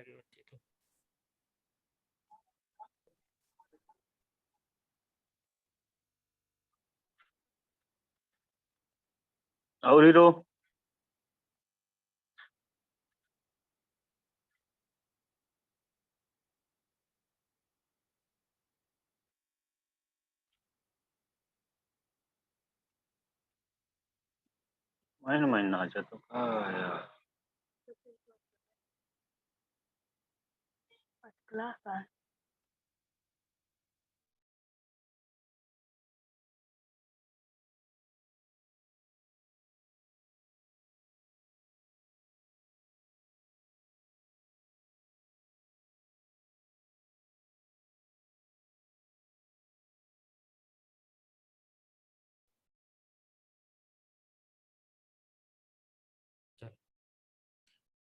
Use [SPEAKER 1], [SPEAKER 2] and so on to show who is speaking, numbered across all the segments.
[SPEAKER 1] लगे बच्चे तो।
[SPEAKER 2] और हीरो महीना आ जाता यार
[SPEAKER 3] क्लास है।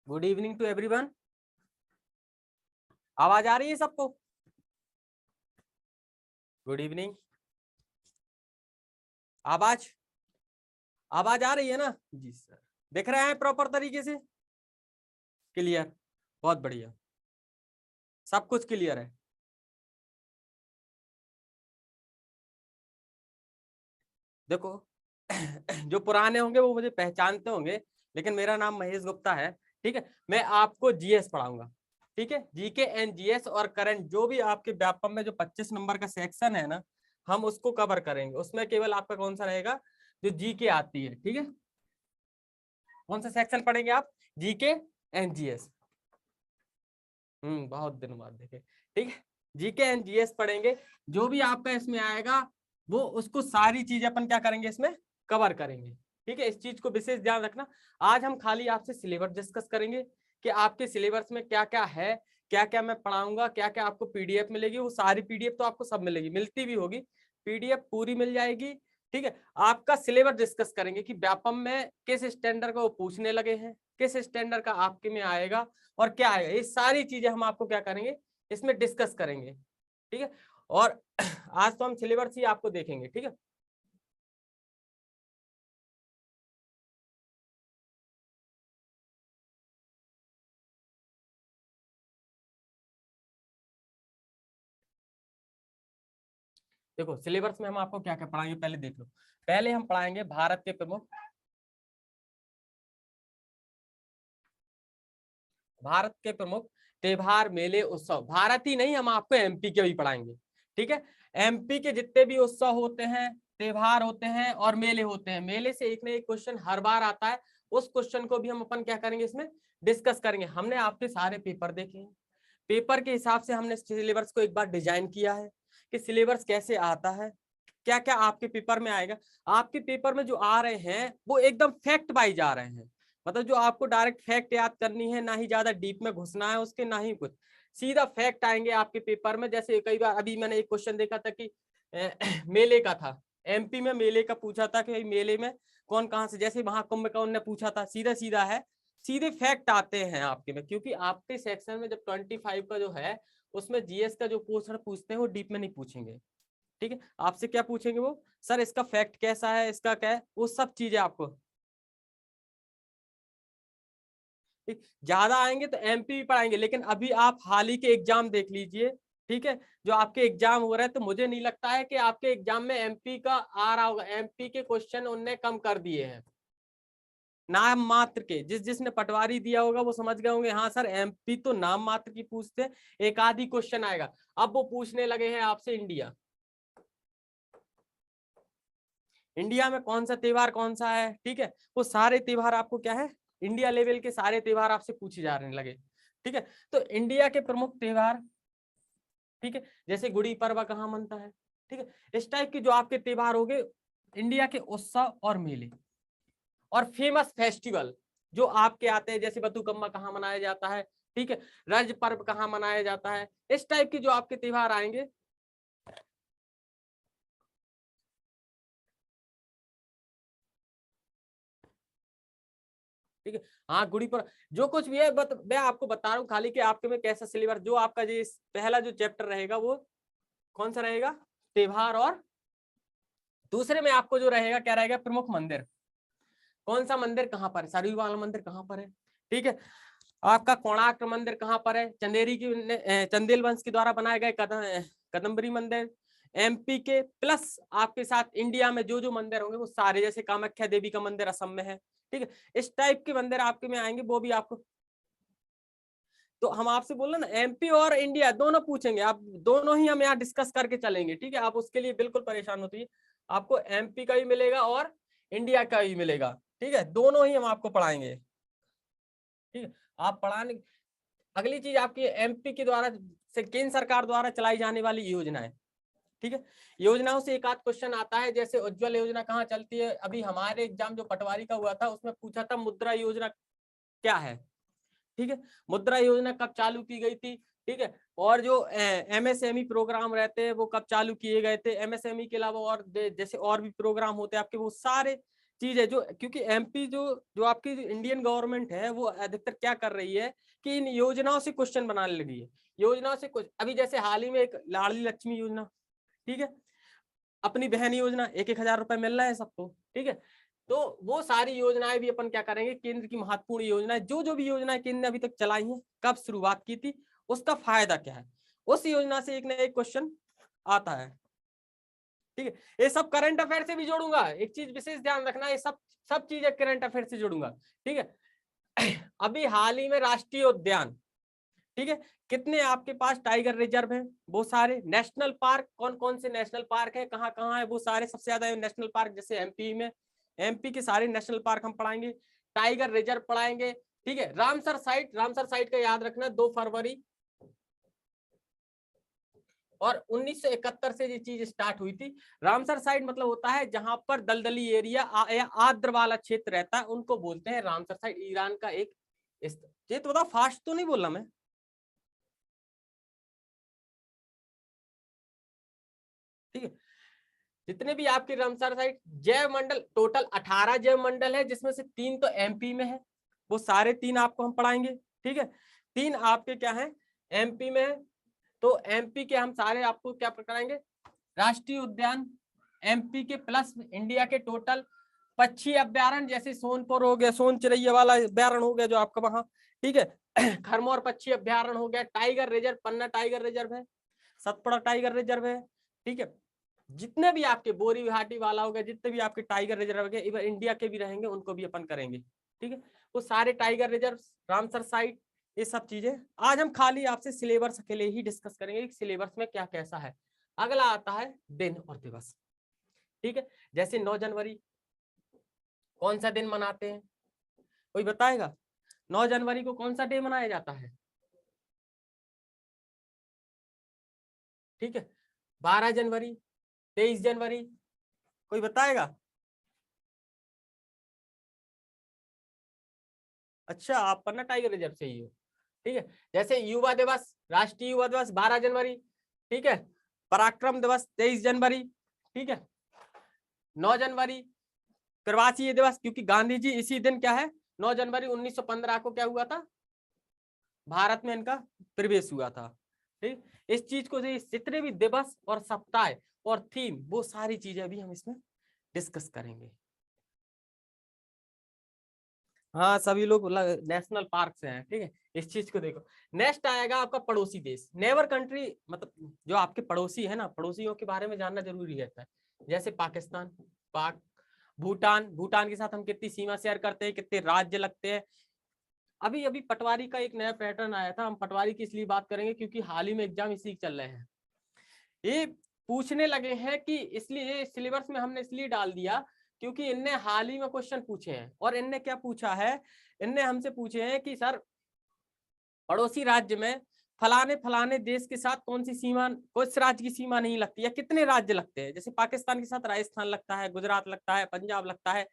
[SPEAKER 1] Good evening to everyone. आवाज आ रही है सबको? Good evening. आवाज आवाज आ रही है ना? जी सर, दिख रहे हैं प्रॉपर तरीके से? क्लियर, बहुत बढ़िया, सब कुछ क्लियर है। देखो जो पुराने होंगे वो मुझे पहचानते होंगे, लेकिन मेरा नाम महेश गुप्ता है। ठीक है, मैं आपको जीएस पढ़ाऊंगा। ठीक है, जीके एंड जीएस और करंट जो भी आपके व्यापम में जो 25 नंबर का सेक्शन है ना, हम उसको कवर करेंगे। उसमें केवल आपका कौन सा रहेगा, जो जीके आती है। ठीक है, कौन सा सेक्शन पढ़ेंगे आप? GK and GS. बहुत दिन बाद देखे। ठीक है, जीके एंड जीएस पढ़ेंगे। जो भी आपका इसमें आएगा वो उसको सारी चीजें अपन क्या करेंगे, इसमें कवर करेंगे। ठीक है, इस चीज को विशेष ध्यान रखना। आज हम खाली आपसे सिलेबस डिस्कस करेंगे कि आपके सिलेबस में क्या क्या है, क्या क्या मैं पढ़ाऊंगा, क्या क्या आपको पीडीएफ मिलेगी। वो सारी पीडीएफ तो आपको सब मिलेगी, मिलती भी होगी, पीडीएफ पूरी मिल जाएगी। ठीक है, आपका सिलेबस डिस्कस करेंगे कि व्यापम में किस स्टैंडर्ड का वो पूछने लगे हैं, किस स्टैंडर्ड का आपके में आएगा और क्या आएगा। ये सारी चीजें हम आपको क्या करेंगे, इसमें डिस्कस करेंगे। ठीक है, और आज तो हम सिलेबस ही आपको देखेंगे। ठीक है, देखो सिलेबस में हम आपको क्या क्या पढ़ाएंगे पहले देख लो। पहले हम पढ़ाएंगे भारत के प्रमुख त्योहार, मेले, उत्सव। भारत ही नहीं, हम आपको एमपी के भी पढ़ाएंगे। ठीक है, एमपी के जितने भी उत्सव होते हैं, त्योहार होते हैं और मेले होते हैं, मेले से एक ना एक क्वेश्चन हर बार आता है। उस क्वेश्चन को भी हम अपन क्या करेंगे, इसमें डिस्कस करेंगे। हमने आपके सारे पेपर देखे हैं, पेपर के हिसाब से हमने सिलेबस को एक बार डिजाइन किया है कि सिलेबस कैसे आता है, क्या क्या आपके पेपर में आएगा। आपके पेपर में जो आ रहे हैं वो एकदम फैक्ट वाइज आ रहे हैं। मतलब जो आपको डायरेक्ट फैक्ट याद करनी है, ना ही ज्यादा डीप में घुसना है उसके, ना ही कुछ, सीधा फैक्ट आएंगे आपके पेपर में। जैसे कई बार अभी मैंने एक क्वेश्चन देखा था कि मेले का था, एमपी में मेले का पूछा था कि भाई मेले में कौन कहाँ से, जैसे महाकुंभ का उनने पूछा था, सीधा सीधा है, सीधे फैक्ट आते हैं आपके में। क्योंकि आपके सेक्शन में जब 25 का जो है उसमें जीएस का जो क्वेश्चन पूछते हैं वो डीप में नहीं पूछेंगे। ठीक है, आपसे क्या पूछेंगे वो, सर इसका फैक्ट कैसा है, इसका क्या है, वो सब चीजें आपको ज्यादा आएंगे तो एमपी भी पढ़ाएंगे। लेकिन अभी आप हाल ही के एग्जाम देख लीजिए। ठीक है, जो आपके एग्जाम हो रहे हैं, तो मुझे नहीं लगता है कि आपके एग्जाम में एमपी का आ रहा होगा। एमपी के क्वेश्चन उनने कम कर दिए हैं, नाम मात्र के। जिसने पटवारी दिया होगा वो समझ गए होंगे, हाँ सर एमपी तो नाम मात्र की पूछते, एक आधी क्वेश्चन आएगा। अब वो पूछने लगे हैं आपसे इंडिया, इंडिया में कौन सा त्योहार कौन सा है। ठीक है, वो सारे त्योहार आपको क्या है, इंडिया लेवल के सारे त्योहार आपसे पूछे जाने लगे। ठीक है, तो इंडिया के प्रमुख त्योहार, ठीक है, जैसे गुड़ी पर्व कहाँ मनता है। ठीक है, इस टाइप के जो आपके त्योहार हो गए, इंडिया के उत्सव और मेले और फेमस फेस्टिवल जो आपके आते हैं, जैसे बतुकम्मा कहाँ मनाया जाता है। ठीक है, रज पर्व कहाँ मनाया जाता है, इस टाइप के जो आपके त्योहार आएंगे। ठीक है, हाँ गुड़ी पर्व जो कुछ भी है, मैं आपको बता रहा हूँ खाली कि आपके में कैसा सिलेबस। जो आपका जो पहला जो चैप्टर रहेगा वो कौन सा रहेगा, त्योहार। और दूसरे में आपको जो रहेगा क्या रहेगा, प्रमुख मंदिर। कौन सा मंदिर कहाँ पर है, सरयू वाला मंदिर कहाँ पर है। ठीक है, आपका कोणार्क मंदिर कहाँ पर है? चंदेल वंश के द्वारा बनाए गए कदम्बरी मंदिर। एमपी के प्लस आपके साथ इंडिया में जो जो मंदिर होंगे वो सारे, जैसे कामाख्या देवी का मंदिर असम में है, ठीक है, इस टाइप के मंदिर आपके में आएंगे, वो भी आपको। तो हम आपसे बोल रहे ना एमपी और इंडिया दोनों पूछेंगे, आप दोनों ही हम यहाँ डिस्कस करके चलेंगे, ठीक है, आप उसके लिए बिल्कुल परेशान होती है, आपको एमपी का भी मिलेगा और इंडिया का भी मिलेगा, ठीक है, दोनों ही हम आपको पढ़ाएंगे, ठीक है। आप पढ़ाने, अगली चीज आपकी एमपी के द्वारा से केंद्र सरकार द्वारा चलाई जाने वाली योजना है, ठीक है। योजनाओं से एक आध क्वेश्चन आता है, जैसे उज्ज्वल योजना कहाँ चलती है? अभी हमारे एग्जाम जो पटवारी का हुआ था उसमें पूछा था मुद्रा योजना क्या है, ठीक है, मुद्रा योजना कब चालू की गई थी, ठीक है, और जो एमएसएमई प्रोग्राम रहते हैं वो कब चालू किए गए थे, एमएसएमई के अलावा और जैसे और भी प्रोग्राम होते हैं आपके, वो सारे चीज है जो, क्योंकि एमपी जो जो आपकी इंडियन गवर्नमेंट है वो अधिकतर क्या कर रही है कि इन योजनाओं से क्वेश्चन बनाने लगी है, योजनाओं से कुछ। अभी जैसे हाल ही में एक लाडली लक्ष्मी योजना, ठीक है, अपनी बहन योजना, 1,000 रुपए मिल रहे हैं सबको, ठीक है, तो वो सारी योजनाएं भी अपन क्या करेंगे, केंद्र की महत्वपूर्ण योजनाएं, जो जो भी योजनाएं केंद्र ने अभी तक चलाई हैं, कब शुरुआत की थी, उसका फायदा क्या है, उस योजना से एक ना एक क्वेश्चन आता है, ठीक है। ये सब करंट अफेयर से भी जोड़ूंगा, एक चीज विशेष ध्यान रखना, ये सब सब चीजें करंट अफेयर से जोड़ूंगा, ठीक है। अभी हाल ही में राष्ट्रीय उद्यान, ठीक है, कितने आपके पास टाइगर रिजर्व हैं, वो सारे नेशनल पार्क, कौन कौन से नेशनल पार्क है, कहाँ कहाँ है, वो सारे, सबसे ज्यादा नेशनल पार्क जैसे एमपी में, एमपी के सारे नेशनल पार्क हम पढ़ाएंगे, टाइगर रिजर्व पढ़ाएंगे, ठीक है। रामसर साइट, रामसर साइट का याद रखना 2 फरवरी और 1971 से ये चीज स्टार्ट हुई थी। रामसर साइट मतलब होता है जहां पर दलदली एरिया या आर्द्र वाला क्षेत्र रहता है, उनको बोलते हैं रामसर साइट। ईरान का एक, ये तो बताओ फास्ट तो नहीं बोला मैं, ठीक है। जितने भी आपके रामसर साइट जैव मंडल, टोटल 18 जैव मंडल है, जिसमें से 3 तो एमपी में है, वो सारे 3 आपको हम पढ़ाएंगे, ठीक है। 3 आपके क्या है, एमपी में है, तो एमपी के हम सारे आपको क्या कराएंगे, राष्ट्रीय उद्यान एमपी के प्लस इंडिया के टोटल पक्षी अभ्यारण्य, जैसे सोनपुर हो गया, सोन चिरैया वाला अभ्यारण्य हो गया जो आपका वहां, ठीक है। खरमौर पक्षी अभ्यारण्य हो गया, टाइगर रिजर्व, पन्ना टाइगर रिजर्व है, सतपुड़ा टाइगर रिजर्व है, ठीक है। जितने भी आपके बोरी घाटी वाला हो गया, जितने भी आपके टाइगर रिजर्व हो गए, इवन इंडिया के भी रहेंगे, उनको भी अपन करेंगे, ठीक है। वो सारे टाइगर रिजर्व, रामसर साइट, ये सब चीजें आज हम खाली आपसे सिलेबस के लिए ही डिस्कस करेंगे, सिलेबस में क्या कैसा है। अगला आता है दिन और दिवस, ठीक है। जैसे 9 जनवरी कौन सा दिन मनाते हैं, कोई बताएगा? 9 जनवरी को कौन सा डे मनाया जाता है, ठीक है। 12 जनवरी, 23 जनवरी, कोई बताएगा? अच्छा, आप पन्ना टाइगर रिजर्व से ही हो, ठीक है। जैसे युवा दिवस, राष्ट्रीय युवा दिवस 12 जनवरी, ठीक है। पराक्रम दिवस 23 जनवरी, ठीक है। 9 जनवरी प्रवासी दिवस, क्योंकि गांधी जी इसी दिन क्या है, 9 जनवरी 1915 को क्या हुआ था, भारत में इनका प्रवेश हुआ था, ठीक। इस चीज को, जितने भी दिवस और सप्ताह और थीम, वो सारी चीजें भी हम इसमें डिस्कस करेंगे। हाँ, सभी लोग नेशनल पार्क से हैं, ठीक है। इस चीज को देखो। नेक्स्ट आएगा आपका पड़ोसी देश, नेबर कंट्री, मतलब जो आपके पड़ोसी है ना, पड़ोसियों के बारे में जानना जरूरी रहता है। जैसे पाकिस्तान, पाक, भूटान, भूटान के साथ हम कितनी सीमा शेयर करते हैं, कितने राज्य लगते हैं। अभी अभी पटवारी का एक नया पैटर्न आया था, हम पटवारी की इसलिए बात करेंगे क्योंकि हाल ही में एग्जाम इसी चल रहे हैं। ये पूछने लगे हैं कि, इसलिए सिलेबस में हमने इसलिए डाल दिया क्योंकि इनने हाल ही में क्वेश्चन पूछे हैं। और इनने क्या पूछा है, इनने हमसे पूछे हैं कि सर पड़ोसी राज्य में फलाने फलाने देश के साथ कौन सी सीमा, कुछ राज्य की सीमा नहीं लगती, या कितने राज्य लगते हैं। जैसे पाकिस्तान के साथ राजस्थान लगता है, गुजरात लगता है, पंजाब लगता है,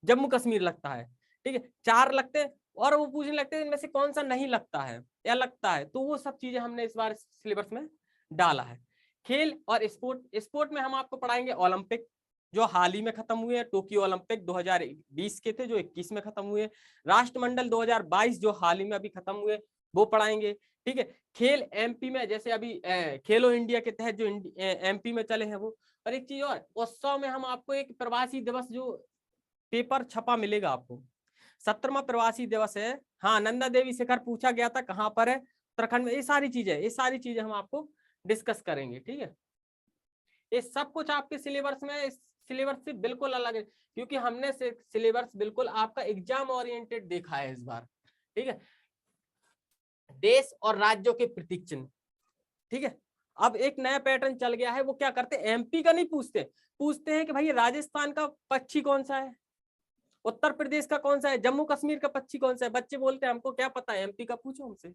[SPEAKER 1] जम्मू कश्मीर लगता है, ठीक है, 4 लगते हैं। और वो पूछने लगते हैं इनमें से कौन सा नहीं लगता है या लगता है, तो वो सब चीजें हमने इस बार सिलेबस में डाला है। खेल और स्पोर्ट, स्पोर्ट में हम आपको पढ़ाएंगे ओलंपिक, जो हाल ही में खत्म हुए हैं, टोक्यो ओलंपिक 2020 के थे जो 21 में खत्म हुए, राष्ट्रमंडल 2022 जो हाल ही में अभी खत्म हुए, वो पढ़ाएंगे, ठीक है। खेल एमपी में, जैसे अभी खेलो इंडिया के तहत जो एमपी में चले हैं वो। और एक चीज और, उत्सव में हम आपको एक प्रवासी दिवस जो पेपर छपा मिलेगा आपको, 17वां प्रवासी दिवस है। हाँ, नंदा देवी शिखर पूछा गया था, कहाँ पर है? उत्तराखंड में। ये सारी चीजें हम आपको डिस्कस करेंगे, ठीक है। ये सब कुछ आपके सिलेबस में, इस सिलेबस से बिल्कुल अलग है, क्योंकि हमने सिलेबस बिल्कुल आपका एग्जाम ओरिएंटेड देखा है इस बार, ठीक है। देश और राज्यों के प्रतीक चिन्ह, ठीक है। अब एक नया पैटर्न चल गया है, वो क्या करते हैं, एमपी का नहीं पूछते, पूछते हैं कि भाई राजस्थान का पक्षी कौन सा है, उत्तर प्रदेश का कौन सा है, जम्मू कश्मीर का पक्षी कौन सा है। बच्चे बोलते हैं हमको क्या पता है, एमपी का पूछो हमसे।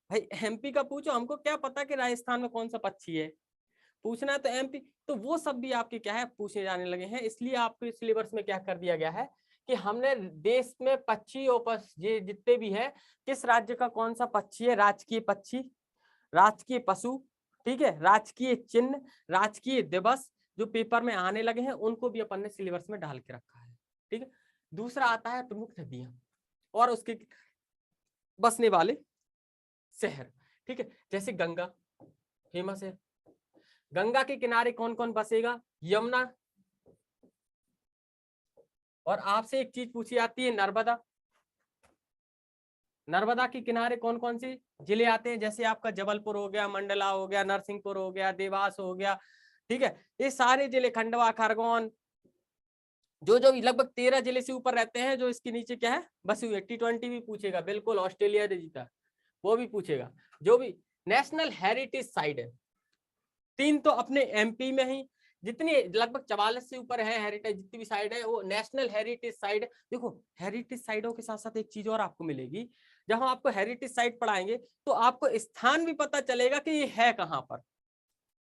[SPEAKER 1] भाई एमपी का पूछो, हमको क्या पता कि राजस्थान में कौन सा पक्षी है। पूछना है तो एमपी, तो वो सब भी आपके क्या है पूछे जाने लगे हैं। इसलिए आपके सिलेबस में क्या कर दिया गया है कि हमने देश में पक्षी और ये जितने भी है, किस राज्य का कौन सा पक्षी है, राजकीय पक्षी, राजकीय पशु, ठीक है, राजकीय चिन्ह, राजकीय दिवस जो पेपर में आने लगे हैं, उनको भी अपन ने सिलेबस में डाल के रखा है, ठीक है। दूसरा आता है प्रमुख नदियां और उसके बसने वाले शहर, ठीक है। जैसे गंगा फेमस है, गंगा के किनारे कौन कौन बसेगा, यमुना। और आपसे एक चीज पूछी जाती है, नर्मदा। नर्मदा के किनारे कौन कौन से जिले आते हैं, जैसे आपका जबलपुर हो गया, मंडला हो गया, नरसिंहपुर हो गया, देवास हो गया, ठीक है। ये सारे जिले, खंडवा, खरगोन, जो जो लगभग 13 जिले से ऊपर रहते हैं, जो इसके नीचे क्या है बसे हुए। T20 भी पूछेगा, बिल्कुल, ऑस्ट्रेलिया ने जीता, वो भी पूछेगा। जो भी नेशनल हेरिटेज साइट है, 3 तो अपने एमपी में ही, जितनी लगभग 44 से ऊपर है हेरिटेज, जितनी भी साइड है वो नेशनल हेरिटेज साइट। देखो हेरिटेज साइटों के साथ साथ एक चीज और आपको मिलेगी, जब हम आपको हेरिटेज साइट पढ़ाएंगे तो आपको स्थान भी पता चलेगा कि ये है कहाँ पर,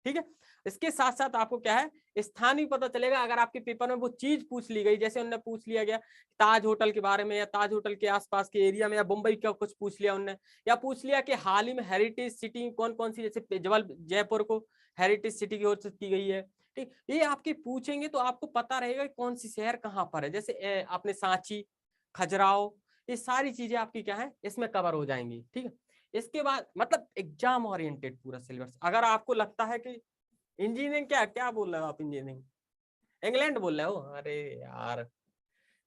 [SPEAKER 1] ठीक है। इसके साथ साथ आपको क्या है, स्थान भी पता चलेगा। अगर आपके पेपर में वो चीज पूछ ली गई, जैसे उन्होंने पूछ लिया गया ताज होटल के बारे में, या ताज होटल के आसपास के एरिया में, या मुंबई का कुछ पूछ लिया उन्होंने, या पूछ लिया कि हाल ही में हेरिटेज सिटी कौन कौन सी, जैसे जयपुर को हेरिटेज सिटी की घोषित की गई है, ठीक। ये आपके पूछेंगे तो आपको पता रहेगा कि कौन सी शहर कहाँ पर है। जैसे आपने सांची, खजुराहो, ये सारी चीजें आपकी क्या है इसमें कवर हो जाएंगी, ठीक है। इसके बाद मतलब एग्जाम ओरिएंटेड पूरा सिलेबस। अगर आपको लगता है कि इंजीनियरिंग, क्या क्या बोल रहे हो आप, इंजीनियरिंग इंग्लैंड बोल रहे हो, अरे यार,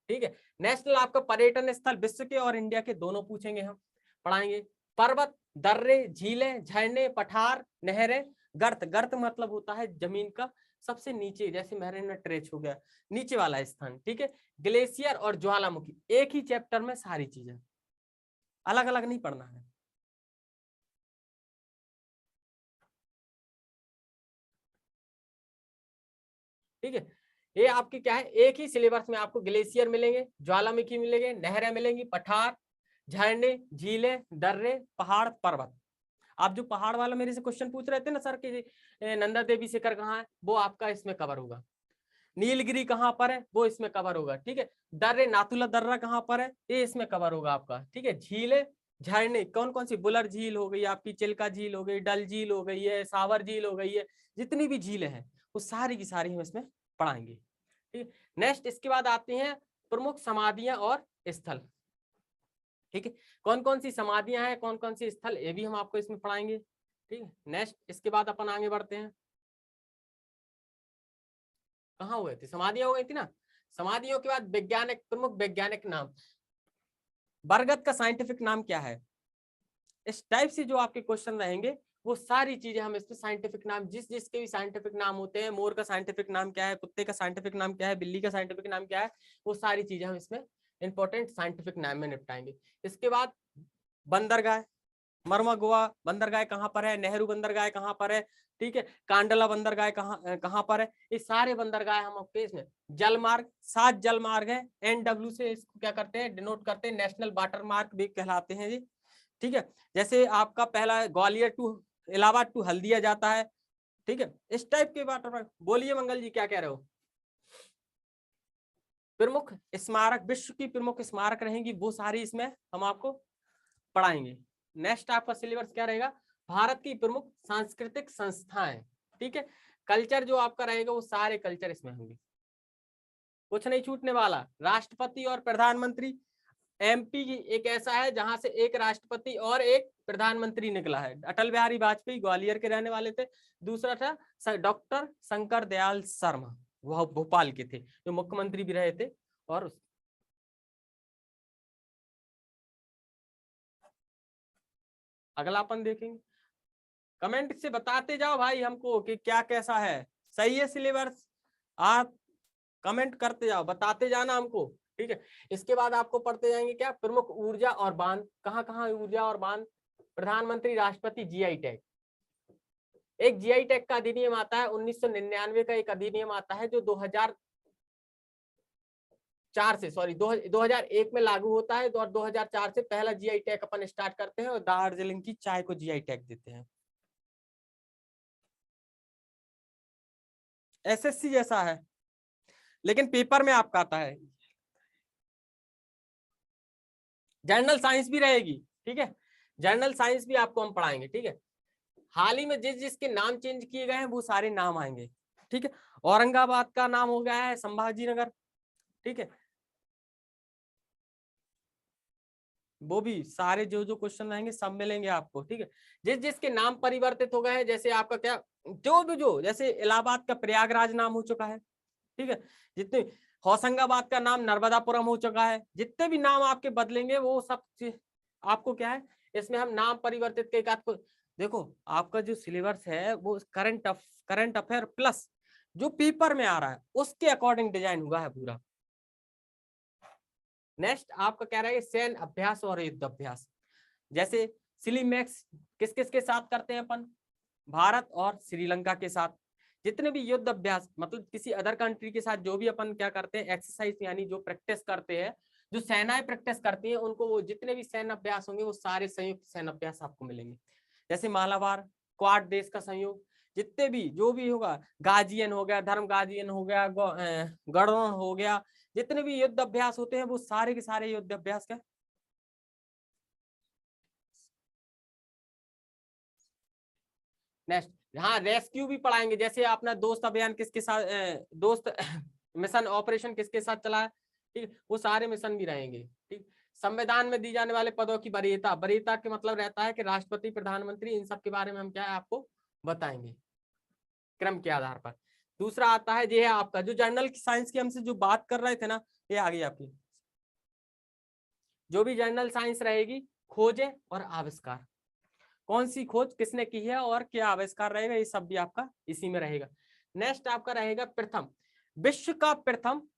[SPEAKER 1] ठीक है। नेशनल आपका पर्यटन स्थल, विश्व के और इंडिया के दोनों पूछेंगे, हम पढ़ाएंगे। पर्वत, दर्रे, झीलें, झरने, पठार, नहरें, गर्त। गर्त मतलब होता है जमीन का सबसे नीचे, जैसे मैरिना ट्रेच हो गया, नीचे वाला स्थान, ठीक है। ग्लेशियर और ज्वालामुखी, एक ही चैप्टर में सारी चीजें, अलग अलग नहीं पढ़ना है, ठीक है। ये आपकी क्या है, एक ही सिलेबस में आपको ग्लेशियर मिलेंगे, ज्वालामुखी मिलेंगे, नहरें मिलेंगी, पठार, झरने, झीलें, दर्रे, पहाड़, पर्वत। आप जो पहाड़ वाला मेरे से क्वेश्चन पूछ रहे थे ना सर कि नंदा देवी शिखर कहाँ है, वो आपका इसमें कवर होगा। नीलगिरी कहाँ पर है, वो इसमें कवर होगा, ठीक है। दर्रे, नाथुला दर्रा कहाँ पर है, ये इसमें कवर होगा आपका, ठीक है। झीलें, झरने कौन कौन सी, बुलर झील हो गई आपकी, चिल्का झील हो गई, डल झील हो गई है, सावर झील हो गई है, जितनी भी झीलें हैं वो सारी की सारी हम इसमें पढ़ाएंगे, ठीक है। नेक्स्ट इसके बाद आते हैं प्रमुख समाधियां और स्थल, ठीक है। कौन कौन सी समाधियां हैं, कौन कौन सी स्थल, ये भी हम आपको इसमें पढ़ाएंगे, ठीक है। नेक्स्ट इसके बाद अपन आगे बढ़ते हैं। कहाँ हुए थे, समाधियां हो गई थी ना। समाधियों के बाद वैज्ञानिक, प्रमुख वैज्ञानिक नाम। बरगद का साइंटिफिक नाम क्या है। इस टाइप से जो आपके क्वेश्चन रहेंगे, वो सारी चीजें हम इसमें साइंटिफिक नाम, जिस जिसके भी साइंटिफिक नाम होते हैं, मोर का साइंटिफिक नाम क्या है, कुत्ते का साइंटिफिक नाम क्या है, बिल्ली का साइंटिफिक नाम क्या है, वो सारी चीजें हम इसमें इंपॉर्टेंट साइंटिफिक नाम में निपटाएंगे। इसके बाद बंदरगाह, मरवा गोवा बंदरगाह कहाँ पर है, नेहरू बंदरगाह कहाँ पर है, ठीक है। कांडला बंदरगाह कहाँ पर है, ये सारे बंदरगाह हम आपके इसमें। जल मार्ग, 7 जल मार्ग है, NW से इसको क्या करते हैं डिनोट करते हैं, नेशनल वाटर मार्ग भी कहलाते हैं जी, ठीक है। जैसे आपका पहला ग्वालियर टू इलाहाबाद टू हल्दिया जाता है, ठीक है। इस टाइप के वाटर मार्ग। बोलिए मंगल जी क्या कह रहे हो। प्रमुख स्मारक, विश्व की प्रमुख स्मारक रहेंगी, वो सारी इसमें हम आपको पढ़ाएंगे। नेक्स्ट आपका सिलेबस क्या रहेगा, भारत की प्रमुख सांस्कृतिक संस्थाएं, ठीक है। कल्चर जो आपका रहेगा वो सारे कल्चर इसमें होंगे, कुछ नहीं छूटने वाला। राष्ट्रपति और प्रधानमंत्री, एमपी एक ऐसा है जहां से एक राष्ट्रपति और एक प्रधानमंत्री निकला है। अटल बिहारी वाजपेयी ग्वालियर के रहने वाले थे। दूसरा था डॉक्टर शंकर दयाल शर्मा, वह भोपाल के थे, जो मुख्यमंत्री भी रहे थे। और अगला अपन देखेंगे। कमेंट से बताते जाओ भाई हमको कि क्या कैसा है, सही है सिलेबस, आप कमेंट करते जाओ, बताते जाना हमको, ठीक है। इसके बाद आपको पढ़ते जाएंगे क्या, प्रमुख ऊर्जा और बांध, कहाँ कहाँ ऊर्जा और बांध, प्रधानमंत्री राष्ट्रपति जीआई टैग, एक जीआई टैग का अधिनियम आता है 1999 का, एक अधिनियम आता है जो 2004 से 2001 में लागू होता है, और 2004 से पहला जीआई टैग अपन स्टार्ट करते हैं और दार्जिलिंग की चाय को जीआई टैग देते हैं। एसएससी जैसा है लेकिन पेपर में आपका आता है। जनरल साइंस भी रहेगी, ठीक है, जनरल साइंस भी आपको हम पढ़ाएंगे, ठीक है। हाल ही में जिसके नाम चेंज किए गए हैं वो सारे नाम आएंगे, ठीक है। औरंगाबाद का नाम हो गया है संभाजी नगर, ठीक है। वो भी सारे जो जो क्वेश्चन आएंगे सब मिलेंगे आपको, ठीक है। जिसके नाम परिवर्तित हो गए हैं, जैसे आपका क्या जो जैसे इलाहाबाद का प्रयागराज नाम हो चुका है, ठीक है। जितने होशंगाबाद का नाम नर्मदापुरम हो चुका है, जितने भी नाम आपके बदलेंगे वो सब आपको क्या है, इसमें हम नाम परिवर्तित के को देखो। आपका जो सिलेबस है वो करंट अफेयर प्लस जो पेपर में आ रहा है उसके अकॉर्डिंग डिजाइन हुआ है पूरा। नेक्स्ट आपका क्या रहेगा, सैन्य अभ्यास और युद्ध अभ्यास, जैसे सिलीमैक्स किस किस के साथ करते हैं अपन, भारत और श्रीलंका के साथ। जितने भी युद्ध अभ्यास मतलब किसी अदर कंट्री के साथ जो भी अपन क्या करते हैं एक्सरसाइज यानी जो प्रैक्टिस करते हैं, जो सेनाएं प्रैक्टिस करती हैं, उनको वो जितने भी सैन्य अभ्यास होंगे वो सारे संयुक्त सैन्य अभ्यास आपको मिलेंगे। जैसे मालाबार, क्वाड देश का संयोग, जितने भी जो भी होगा, गाजियन हो गया, धर्म गाजियन हो गया, गढ़वाल हो गया, जितने भी युद्ध अभ्यास होते हैं वो सारे के सारे युद्ध अभ्यास का। नेक्स्ट हाँ रेस्क्यू भी पढ़ाएंगे, जैसे अपना दोस्त अभियान किसके साथ दोस्त मिशन ऑपरेशन किसके साथ चला है, ठीक, वो सारे मिशन भी रहेंगे, ठीक। संविधान में दी जाने वाले पदों की वरीयता, वरीयता के मतलब रहता है कि राष्ट्रपति, प्रधानमंत्री, इन सब के बारे में हम क्या है आपको बताएंगे क्रम के आधार पर। दूसरा आता है ये है आपका जो जर्नल साइंस की हमसे जो बात कर रहे थे ना, ये आ गई आपकी, जो भी जर्नल साइंस रहेगी, खोजें और आविष्कार, कौन सी खोज किसने की है और क्या आविष्कार रहेगा, ये सब भी आपका इसी में रहेगा। नेक्स्ट आपका रहेगा प्रथम, विश्व का प्रथम,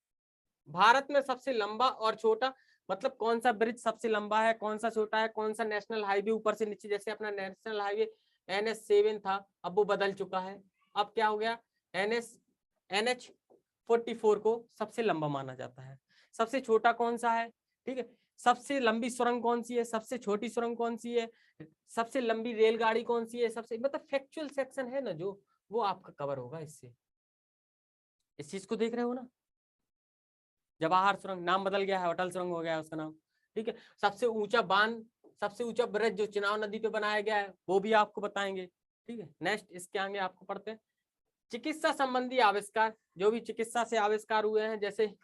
[SPEAKER 1] भारत में सबसे लंबा और छोटा, मतलब कौन सा ब्रिज सबसे लंबा है, कौन सा छोटा है, कौन सा नेशनल हाईवे ऊपर से नीचे, जैसे अपना नेशनल हाईवे NH7 था, अब वो बदल चुका है, अब क्या हो गया NH44 को सबसे लंबा माना जाता है। सबसे छोटा कौन सा है, ठीक है, सबसे लंबी सुरंग कौन सी है, सबसे छोटी सुरंग कौन सी है, सबसे लंबी रेलगाड़ी कौन सी है, सबसे मतलब फैक्चुअल सेक्शन है ना जो, वो आपका कवर होगा इससे। इस चीज को देख रहे हो ना, जवाहर सुरंग नाम बदल गया है, अटल सुरंग हो गया है उसका नाम, ठीक है। सबसे ऊंचा बांध, सबसे ऊंचा ब्रिज जो चिनाब नदी पे बनाया गया है वो भी आपको बताएंगे, ठीक है। नेक्स्ट इसके आगे आपको पढ़ते हैं चिकित्सा संबंधी आविष्कार, जो भी चिकित्सा से आविष्कार हुए हैं, जैसे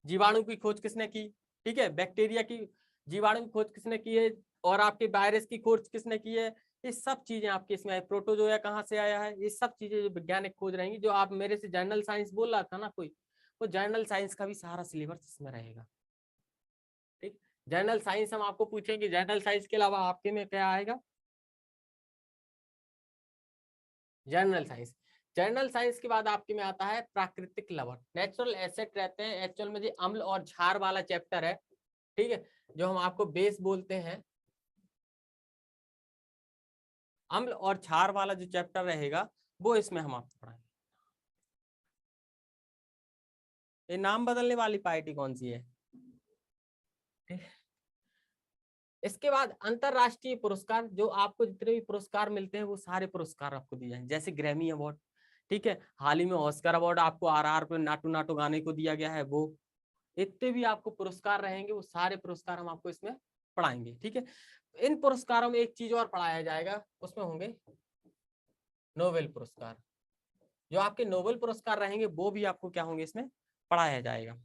[SPEAKER 1] जीवाणु की खोज किसने की, ठीक है, बैक्टीरिया की जीवाणु की खोज किसने की है, और आपके वायरस की खोज किसने की है, ये सब चीजें आपके इसमें है। प्रोटोजोया कहाँ से आया है, ये सब चीजें जो वैज्ञानिक खोज रहेंगी। जो आप मेरे से जर्नल साइंस बोल रहा था ना कोई, वो जर्नल साइंस का भी सारा सिलेबस इसमें रहेगा, ठीक। जर्नल साइंस हम आपको पूछेंगे, जर्नल साइंस के अलावा आपके में क्या आएगा, जर्नल साइंस। जर्नल साइंस के बाद आपके में आता है प्राकृतिक लवण, नेचुरल एसेट रहते हैं, एक्चुअल में जो अम्ल और क्षार वाला चैप्टर है, ठीक है, जो हम आपको बेस बोलते हैं, अम्ल और क्षार वाला जो चैप्टर रहेगा वो इसमें हम आपको पढ़ाएंगे। ये नाम बदलने वाली पार्टी कौन सी है, ठीक। इसके बाद अंतरराष्ट्रीय पुरस्कार, जो आपको जितने भी पुरस्कार मिलते हैं वो सारे पुरस्कार आपको दिए जाएंगे, जैसे ग्रैमी अवार्ड, ठीक है, हाल ही में ऑस्कर अवार्ड आपको RR पे नाटू नाटू गाने को दिया गया है, वो इतने भी आपको पुरस्कार रहेंगे वो सारे पुरस्कार हम आपको इसमें पढ़ाएंगे, ठीक है। इन पुरस्कारों में एक चीज और पढ़ाया जाएगा, उसमें होंगे नोबेल पुरस्कार, जो आपके नोबेल पुरस्कार रहेंगे वो भी आपको क्या होंगे इसमें पढ़ाया जाएगा।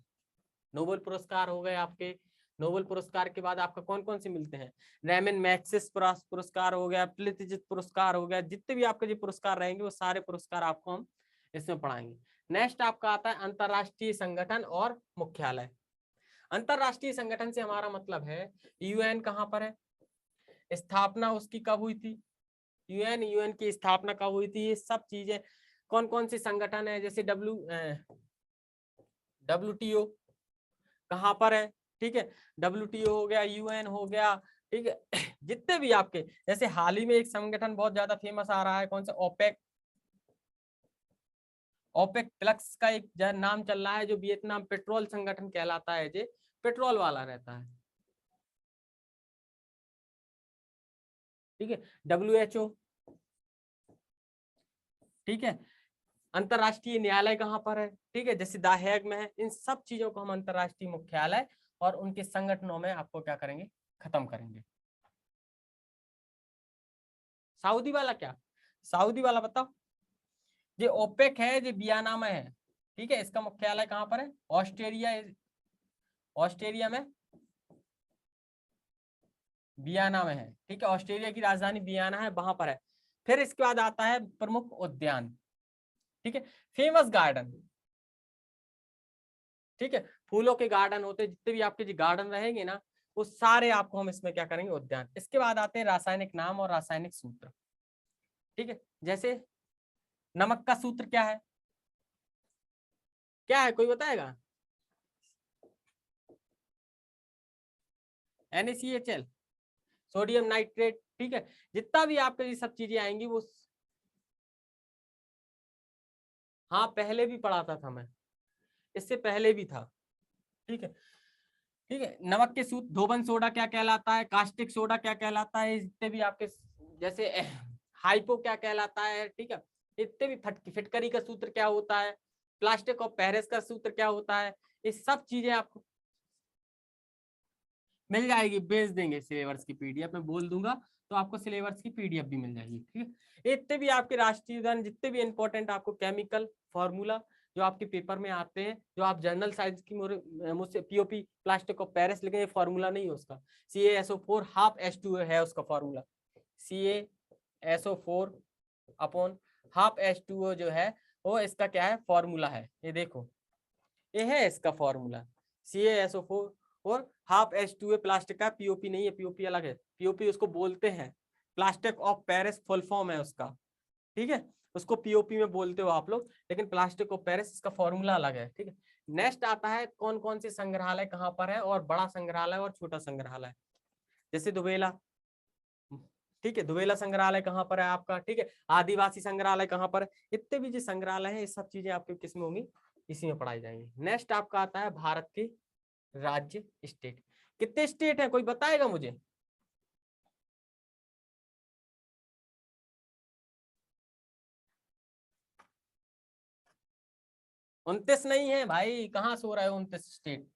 [SPEAKER 1] नोबेल पुरस्कार हो गए आपके, नोबेल पुरस्कार के बाद आपका कौन कौन से मिलते हैं, रैमन मैग्सेस पुरस्कार हो गया, प्लित्ज़ित पुरस्कार हो गया, जितने भी आपके जो पुरस्कार रहेंगे वो सारे पुरस्कार आपको हम इसमें पढ़ाएंगे। नेक्स्ट आपका आता है अंतरराष्ट्रीय संगठन और मुख्यालय। अंतरराष्ट्रीय संगठन से हमारा मतलब है यूएन कहाँ पर है, स्थापना उसकी कब हुई थी, यूएन की स्थापना कब हुई थी, ये सब चीजें, कौन कौन से संगठन है, जैसे WTO कहाँ पर है, ठीक है, WTO हो गया, यूएन हो गया, ठीक है। जितने भी आपके, जैसे हाल ही में एक संगठन बहुत ज्यादा फेमस आ रहा है, कौन सा, ओपेक, ओपेक प्लस का एक नाम चल रहा है, जो वियतनाम पेट्रोल संगठन कहलाता है, जो पेट्रोल वाला रहता है, ठीक है। WHO, ठीक है। अंतरराष्ट्रीय न्यायालय कहाँ पर है, ठीक है, जैसे द हेग में है। इन सब चीजों को हम अंतरराष्ट्रीय मुख्यालय और उनके संगठनों में आपको क्या करेंगे, खत्म करेंगे। सऊदी वाला क्या, सऊदी वाला बताओ, ये ओपेक है, जो वियना में है, ठीक है, इसका मुख्यालय कहाँ पर है, ऑस्ट्रेलिया, ऑस्ट्रेलिया में वियना में है, ठीक है, ऑस्ट्रेलिया की राजधानी वियना है, वहां पर है। फिर इसके बाद आता है प्रमुख उद्यान, ठीक है, फेमस गार्डन, ठीक है, फूलों के गार्डन होते हैं, जितने भी आपके जो गार्डन रहेंगे ना, वो सारे आपको हम इसमें क्या करेंगे, उद्यान। इसके बाद आते हैं रासायनिक नाम और रासायनिक सूत्र, ठीक है, जैसे नमक का सूत्र क्या है कोई बताएगा, NaCHL, सोडियम नाइट्रेट, ठीक है। जितना भी आपके ये सब चीजें आएंगी वो, हाँ पहले भी पढ़ाता था मैं, इससे पहले भी था, ठीक है, ठीक है। नमक के सूत्र, धोबन सोडा क्या कहलाता है, कास्टिक सोडा क्या कहलाता है, जितने भी आपके, जैसे हाइपो क्या कहलाता है, ठीक है, इतने भी फिटकरी का सूत्र क्या होता है, प्लास्टिक ऑफ पेरिस का सूत्र क्या होता है, ये सब चीजें आपको मिल जाएगी, भेज देंगे सिलेबस की PDF में बोल दूंगा, तो आपको सिलेबस की PDF भी मिल जाएगी, ठीक है। इतने भी आपके राष्ट्रीय उद्यान, जितने भी इंपॉर्टेंट आपको केमिकल फॉर्मूला जो आपके पेपर में आते हैं, जो आप जनरल साइंस की मुझसे POP प्लास्टिक ऑफ पेरिस, लेकिन ये फॉर्मूला नहीं है उसका, CaSO4 हाफ H2O है उसका formula, CaSO4 upon half H2O जो है वो इसका क्या है, फॉर्मूला है, ये देखो, ये है इसका फॉर्मूला, CaSO4 और हाफ H2O प्लास्टिक का, POP नहीं है, POP अलग है, POP उसको बोलते हैं, plastic of Paris full form है उसका, ठीक है, उसको POP में बोलते हो आप लोग, लेकिन प्लास्टिक ऑफ पेरिस इसका फॉर्मूला अलग है, ठीक है। नेक्स्ट आता है कौन कौन से संग्रहालय कहाँ पर है, और बड़ा संग्रहालय और छोटा संग्रहालय, जैसे दुबेला, ठीक है, दुबेला संग्रहालय कहाँ पर है आपका, ठीक है, आदिवासी संग्रहालय कहाँ पर है, इतने भी जो संग्रहालय है, ये सब चीजें आपके किस में होंगी, इसी में पढ़ाई जाएंगी। नेक्स्ट आपका आता है भारत के राज्य, स्टेट, कितने स्टेट है कोई बताएगा मुझे, 29 नहीं है भाई, कहाँ सो रहे हो, 29 स्टेट,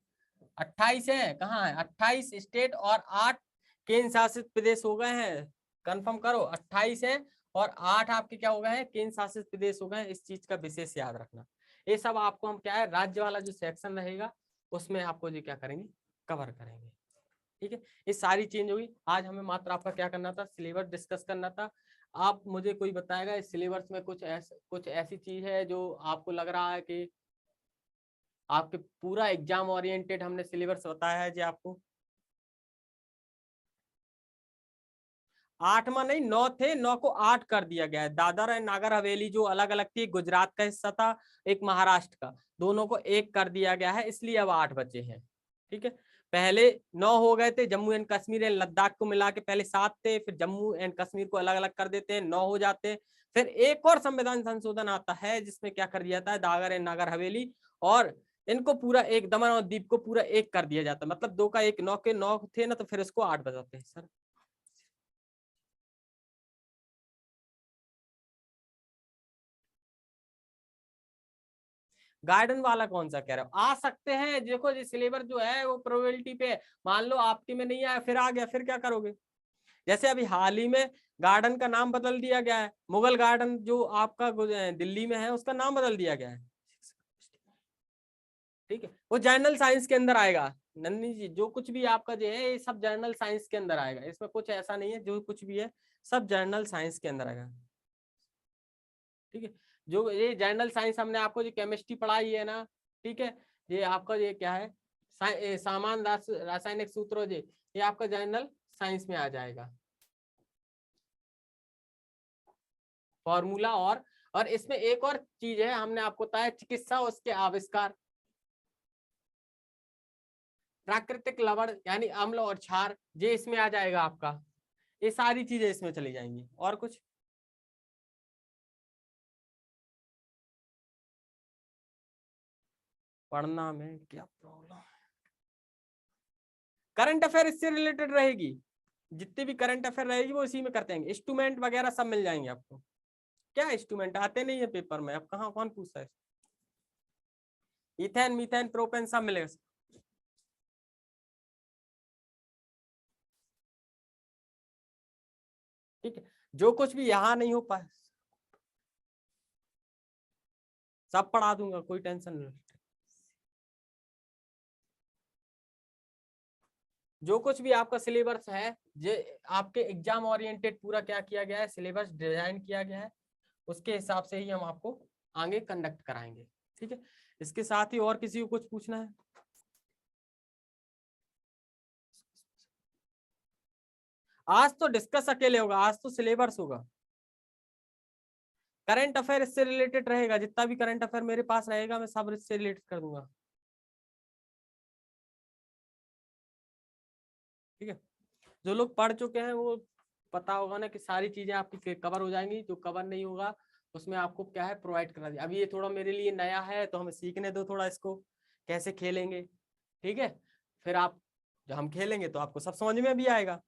[SPEAKER 1] 28 है, कहाँ है, 28 स्टेट और 8 केंद्र शासित प्रदेश हो गए हैं, कंफर्म करो, 28 है और 8 आपके क्या हो गए हैं, केंद्र शासित प्रदेश हो गए हैं, इस चीज का विशेष याद रखना। ये सब आपको हम क्या है, राज्य वाला जो सेक्शन रहेगा उसमें आपको जो क्या करेंगे, कवर करेंगे, ठीक है। ये सारी चेंज होगी। आज हमें मात्र आपका क्या करना था, सिलेबस डिस्कस करना था। आप मुझे कोई बताएगा इस सिलेबस में कुछ ऐसी चीज है जो आपको लग रहा है कि आपके पूरा एग्जाम ओरिएंटेड हमने सिलेबस बताया है जी आपको, 8वां नहीं 9 थे, 9 को 8 कर दिया गया है। दादर एंड नागर हवेली जो अलग अलग थी, गुजरात का हिस्सा था, एक महाराष्ट्र का, दोनों को 1 कर दिया गया है, इसलिए अब 8 बचे हैं, ठीक है। पहले 9 हो गए थे, जम्मू एंड कश्मीर एंड लद्दाख को मिला के पहले 7 थे, फिर जम्मू एंड कश्मीर को अलग अलग कर देते हैं, 9 हो जाते हैं। फिर एक और संविधान संशोधन आता है जिसमें क्या कर दिया जाता है, दादर एंड नागर हवेली और इनको पूरा एक, दमन और दीप को पूरा 1 कर दिया जाता है, मतलब 2 का 1, 9 के 9 थे ना, तो फिर इसको 8 बजाते हैं सर। गार्डन वाला कौन सा कह रहे हो, आ सकते हैं, देखो ये सिलेबस जो है वो प्रोबेबिलिटी पे, मान लो आपके में नहीं आया, फिर आ गया, फिर क्या करोगे। जैसे अभी हाल ही में गार्डन का नाम बदल दिया गया है, मुगल गार्डन जो आपका दिल्ली में है उसका नाम बदल दिया गया है, ठीक है, वो जर्नल साइंस के अंदर आएगा। नंदनी जी, जो कुछ भी आपका जो है ये सब जर्नल साइंस के अंदर आएगा, इसमें कुछ ऐसा नहीं है, जो कुछ भी है सब जर्नल साइंस के अंदर आएगा, ठीक है। जो ये जर्नल साइंस हमने आपको जो केमिस्ट्री पढ़ाई है ना, ठीक है, ये आपका ये क्या है, सामान्य रासायनिक सूत्र ये आपका जनरल साइंस में आ जाएगा फॉर्मूला। और इसमें एक और चीज है, हमने आपको बताया चिकित्सा उसके आविष्कार, प्राकृतिक लवण यानी अम्ल और क्षार, ये इसमें आ जाएगा आपका। ये सारी चीजें इसमें चली जाएंगी। और कुछ पढ़ना में क्या प्रॉब्लम है? करंट अफेयर इससे रिलेटेड रहेगी, जितनी भी करंट अफेयर रहेगी वो इसी में करते हैं। इंस्ट्रूमेंट वगैरह सब मिल जाएंगे आपको। क्या इंस्ट्रूमेंट आते नहीं है पेपर में? अब कहाँ कौन पूछता है? इथेन मीथेन प्रोपेन सब मिलेगा। ठीक है, जो कुछ भी यहाँ नहीं हो पाए सब पढ़ा दूंगा, कोई टेंशन नहीं। जो कुछ भी आपका सिलेबस है, जो आपके एग्जाम ओरिएंटेड पूरा क्या किया गया है, सिलेबस डिजाइन किया गया है, उसके हिसाब से ही हम आपको आगे कंडक्ट कराएंगे। ठीक है, इसके साथ ही और किसी को कुछ पूछना है? आज तो डिस्कस अकेले होगा, आज तो सिलेबस होगा। करंट अफेयर इससे रिलेटेड रहेगा, जितना भी करंट अफेयर मेरे पास रहेगा मैं सब इससे रिलेटेड कर दूंगा। ठीक है, जो लोग पढ़ चुके हैं वो पता होगा ना कि सारी चीजें आपकी कवर हो जाएंगी। जो कवर नहीं होगा उसमें आपको क्या है प्रोवाइड करा दिया। अभी ये थोड़ा मेरे लिए नया है तो हमें सीखने दो थोड़ा इसको कैसे खेलेंगे। ठीक है, फिर आप जब हम खेलेंगे तो आपको सब समझ में भी आएगा।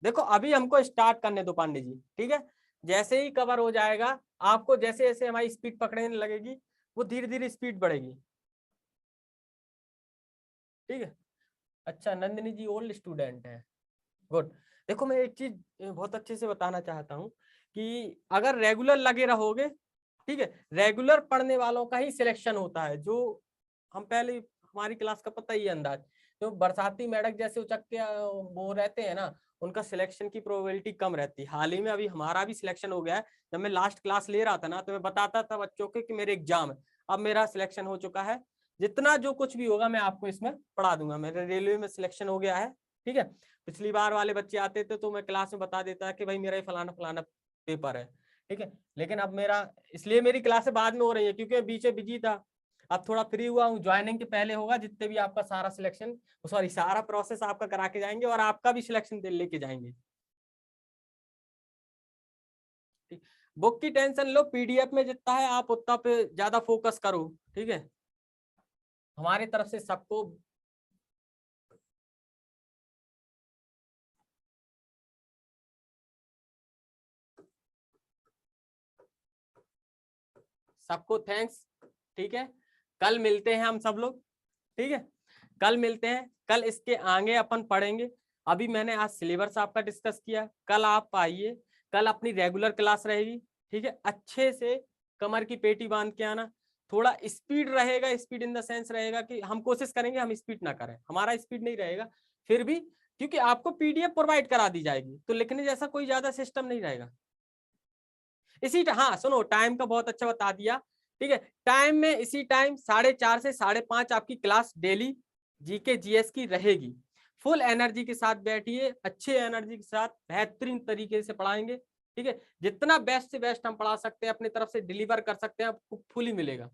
[SPEAKER 1] देखो अभी हमको स्टार्ट करने दो पांडे जी। ठीक है, जैसे ही कवर हो जाएगा आपको जैसे जैसे हमारी स्पीड पकड़ने लगेगी वो धीरे धीरे स्पीड बढ़ेगी। ठीक है, अच्छा नंदिनी जी ओल्ड स्टूडेंट है, गुड। देखो मैं एक चीज बहुत अच्छे से बताना चाहता हूँ कि अगर रेगुलर लगे रहोगे, ठीक है, रेगुलर पढ़ने वालों का ही सिलेक्शन होता है। जो हम पहले हमारी क्लास का पता ही अंदाज, जो बरसाती मेढक जैसे उचक के वो रहते हैं ना, उनका सिलेक्शन की प्रोबेबिलिटी कम रहती है। हाल ही में अभी हमारा भी सिलेक्शन हो गया है। जब मैं लास्ट क्लास ले रहा था ना तो मैं बताता था बच्चों को कि मेरे एग्जाम है, अब मेरा सिलेक्शन हो चुका है। जितना जो कुछ भी होगा मैं आपको इसमें पढ़ा दूंगा। मेरे रेलवे में सिलेक्शन हो गया है। ठीक है, पिछली बार वाले बच्चे आते थे तो मैं क्लास में बता देता कि भाई मेरा फलाना फलाना पेपर है। ठीक है, लेकिन अब मेरा इसलिए मेरी क्लासें बाद में हो रही है क्योंकि बीच में बिजी था। अब थोड़ा फ्री हुआ हूँ, ज्वाइनिंग के पहले होगा जितने भी आपका सारा सिलेक्शन, सॉरी सारा प्रोसेस आपका करा के जाएंगे और आपका भी सिलेक्शन लेके जाएंगे। बुक की टेंशन लो, पीडीएफ में जितना है आप उतना पे ज्यादा फोकस करो। ठीक है, हमारी तरफ से सबको सबको थैंक्स। ठीक है, कल मिलते हैं हम सब लोग। ठीक है, कल मिलते हैं, कल इसके आगे अपन पढ़ेंगे। अभी मैंने आज सिलेबस आपका डिस्कस किया, कल आप आइए, कल अपनी रेगुलर क्लास रहेगी। ठीक है, अच्छे से कमर की पेटी बांध के आना। थोड़ा स्पीड रहेगा, स्पीड इन द सेंस रहेगा कि हम कोशिश करेंगे हम स्पीड ना करें, हमारा स्पीड नहीं रहेगा फिर भी, क्योंकि आपको पीडीएफ प्रोवाइड करा दी जाएगी तो लिखने जैसा कोई ज्यादा सिस्टम नहीं रहेगा। हाँ सुनो, टाइम का बहुत अच्छा बता दिया। ठीक है, टाइम में इसी टाइम 4:30 से 5:30 आपकी क्लास डेली जीके जीएस की रहेगी। फुल एनर्जी के साथ बैठिए, अच्छे एनर्जी के साथ बेहतरीन तरीके से पढ़ाएंगे। ठीक है, जितना बेस्ट से बेस्ट हम पढ़ा सकते हैं अपनी तरफ से डिलीवर कर सकते हैं, आपको फुल ही मिलेगा।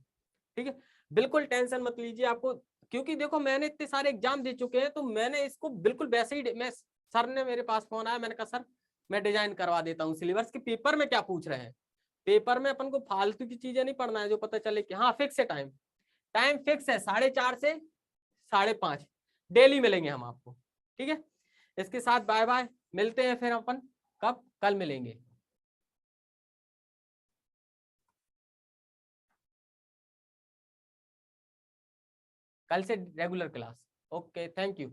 [SPEAKER 1] ठीक है, बिल्कुल टेंशन मत लीजिए आपको, क्योंकि देखो मैंने इतने सारे एग्जाम दे चुके हैं तो मैंने इसको बिल्कुल वैसे ही, मैं सर ने मेरे पास फोन आया, मैंने कहा सर मैं डिजाइन करवा देता हूँ सिलेबस के। पेपर में क्या पूछ रहे हैं, पेपर में अपन को फालतू की चीजें नहीं पढ़ना है, जो पता चले कि हाँ फिक्स है टाइम, टाइम फिक्स है 4:30 से 5:30 डेली मिलेंगे हम आपको। ठीक है, इसके साथ बाय बाय, मिलते हैं फिर अपन कब, कल मिलेंगे। कल से regular class. Okay, thank you.